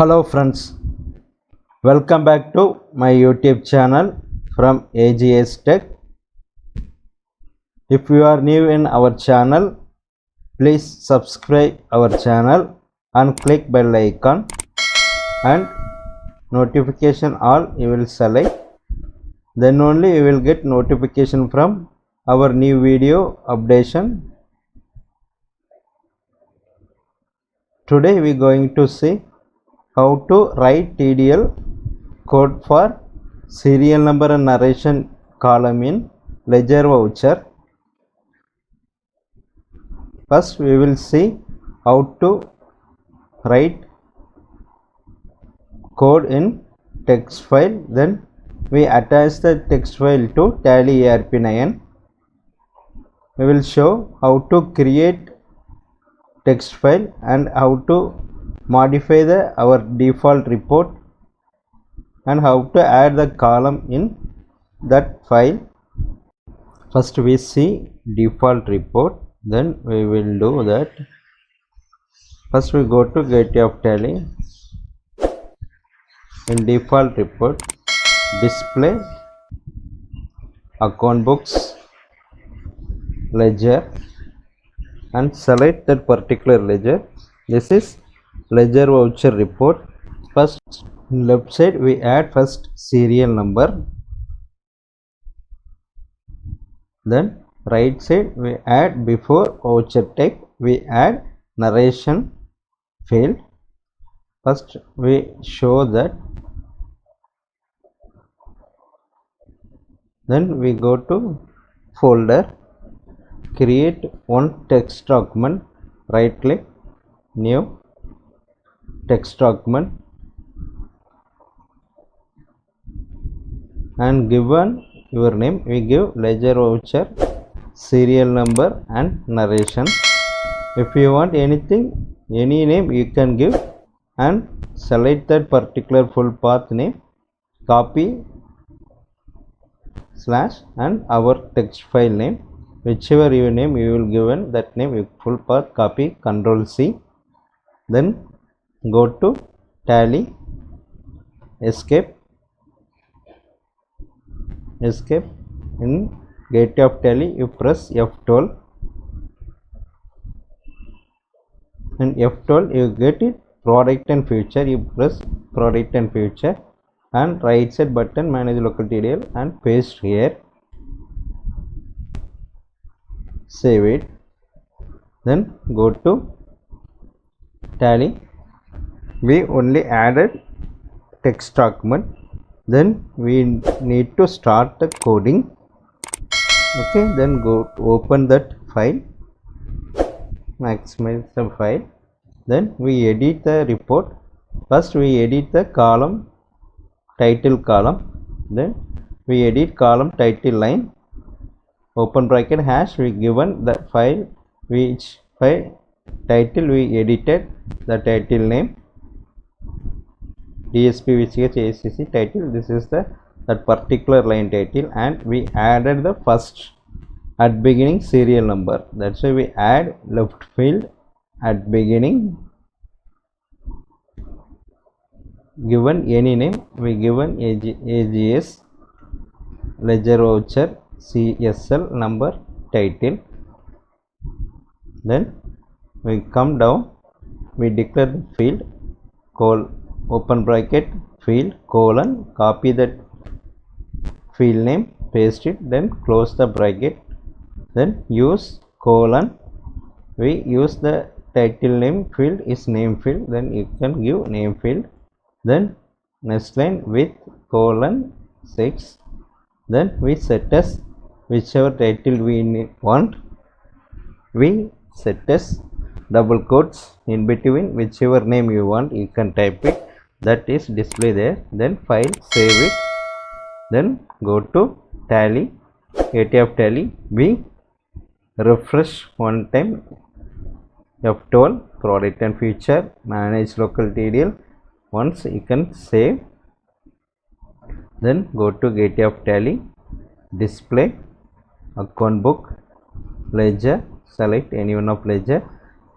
Hello friends, welcome back to my YouTube channel from AGS Tech. If you are new in our channel, please subscribe our channel and click bell icon and notification all you will select. Then only you will get notification from our new video updation. Today we are going to see how to write TDL code for serial number and narration column in ledger voucher. First we will see how to write code in text file. Then we attach the text file to Tally ERP9. We will show how to create text file and how to modify our default report and how to add the column in that file. First we see default report, then we will do that. First we go to Gateway of Tally. In default report, display account books ledger and select that particular ledger. This is ledger voucher report. First left side we add first serial number, then right side we add before voucher type we add narration field. First we show that, then we go to folder, create one text document, right click, new text document, and given your name we give ledger voucher serial number and narration. If you want anything, any name you can give and select that particular full path name, copy slash and our text file name, whichever your name you will given that name, you full path copy, Ctrl C, then go to Tally, escape in Gateway of Tally you press F12, and F12 you get it product and future, you press product and future and right side button manage local TDL and paste here, save it, then go to Tally. We only added text document, then we need to start the coding. Okay, then go to open that file, maximize the file, then we edit the report. First we edit the column, title column, then we edit column title line, open bracket hash, we given the file which file title we edited the title name DSP VCH ACC title, this is that particular line title, and we added the first at beginning serial number, that's why we add left field at beginning, given any name, we given AGS ledger voucher CSL number title. Then we come down, we declare the field open bracket field colon, copy that field name, paste it, then close the bracket, then use colon, we use the title name field is name field, then you can give name field, then next line with colon 6, then we set as whichever title we want, we set as double quotes in between, whichever name you want you can type it, that is display there, then file, save it, then go to Tally, Gateway of Tally, we refresh one time, F12 product and feature, manage local TDL, once you can save, then go to Gateway of Tally, display account book ledger, select any one of ledger.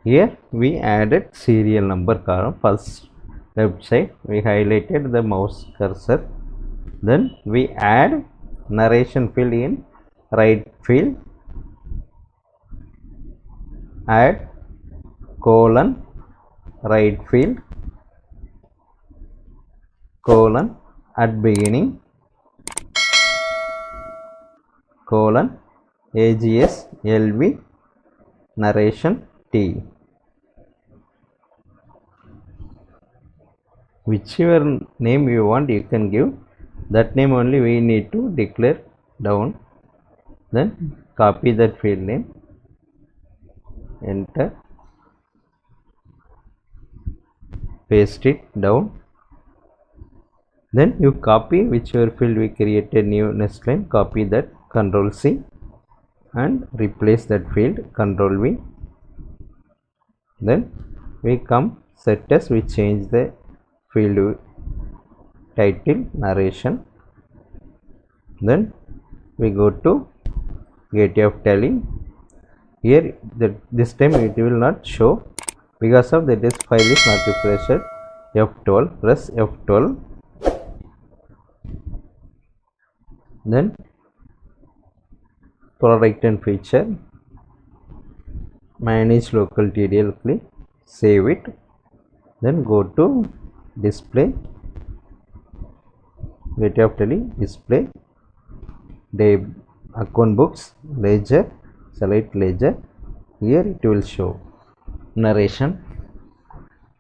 Here we added serial number column first, left side, we highlighted the mouse cursor, then we add narration field in right field, add colon right field colon at beginning colon AGS LV narration T. Whichever name you want, you can give that name, only we need to declare down. Then copy that field name, enter, paste it down. Then you copy whichever field we created new next line, copy that, Ctrl C and replace that field, Ctrl V. Then we come set as, we change the field title narration. Then we go to gateway of tally. Here this time it will not show because of that is file is not refreshed. F12, press F12. Then product and feature, manage local TDL, click, save it. Then go to display, gateway of tally, display, account books, ledger, select ledger. Here it will show narration.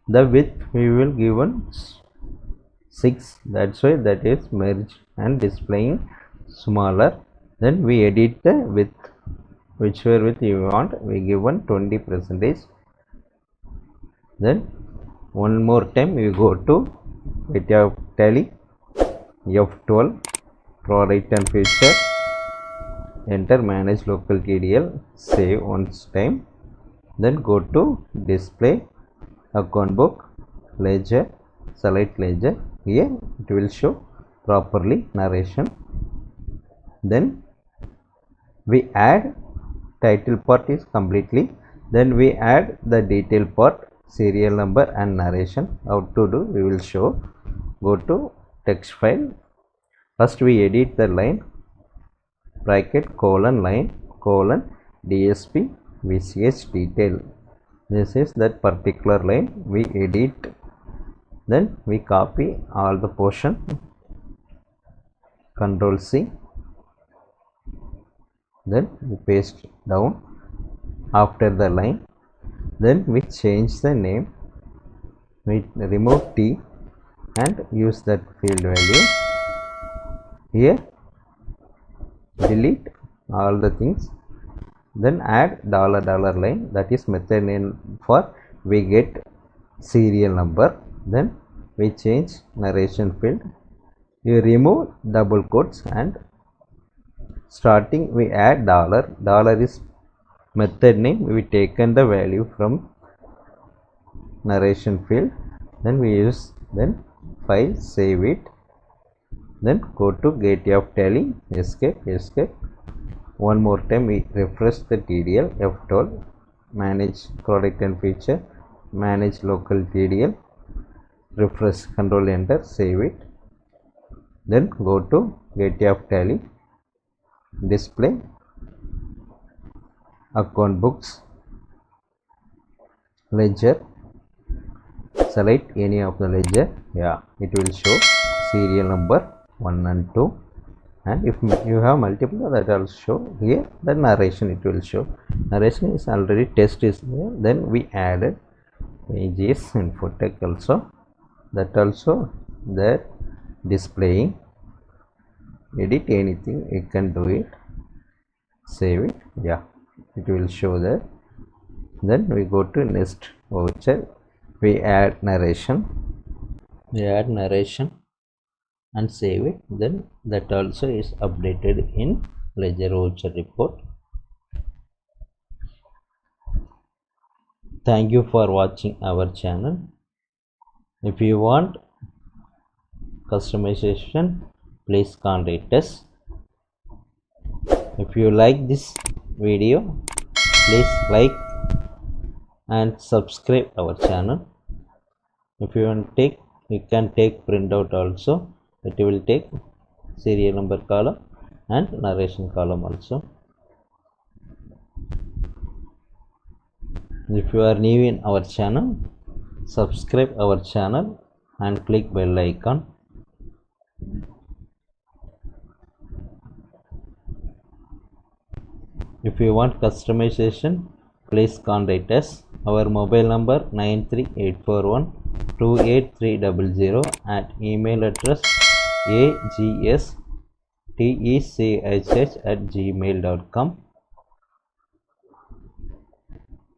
The width we will given 6, that's why that is merged and displaying smaller. Then we edit the width, whichever width you want, we given 20%. Then one more time we go to gateway of tally, F12, product and feature, enter, manage local TDL, save once time. Then go to display, account book, ledger, select ledger. Here it will show properly narration. Then we add title part is completely. Then we add the detail part, serial number and narration. How to do, we will show. Go to text file. First we edit the line, bracket colon line colon DSP VCH detail. This is that particular line we edit. Then we copy all the portion, Ctrl C. Then we paste down after the line. Then we change the name, we remove T and use that field value. Here delete all the things. Then add $$ line, that is method name for we get serial number. Then we change narration field, you remove double quotes and starting we add $. Is method name, we taken the value from narration field. Then we use, then file, save it. Then go to gateway of tally, escape. One more time we refresh the TDL, F12, manage product and feature, manage local TDL, refresh, Control Enter, save it. Then go to gateway of tally, display, account books, ledger, select any of the ledger. Yeah, it will show serial number 1 and 2, and if you have multiple, that also show. Here the narration it will show. Narration is already test is there. Then we added AGS infotech also, that also there displaying. Edit anything, you can do it, save it. Yeah, it will show there. Then we go to next voucher, we add narration, and save it. Then that also is updated in ledger voucher report. Thank you for watching our channel. If you want customization, please contact us. If you like this video, please like and subscribe our channel. If you want to take You can take printout also. It will take serial number column and narration column also. If you are new in our channel, subscribe our channel and click bell icon. If you want customization, please contact us. Our mobile number 93841-28300 at email address agstechh@gmail.com.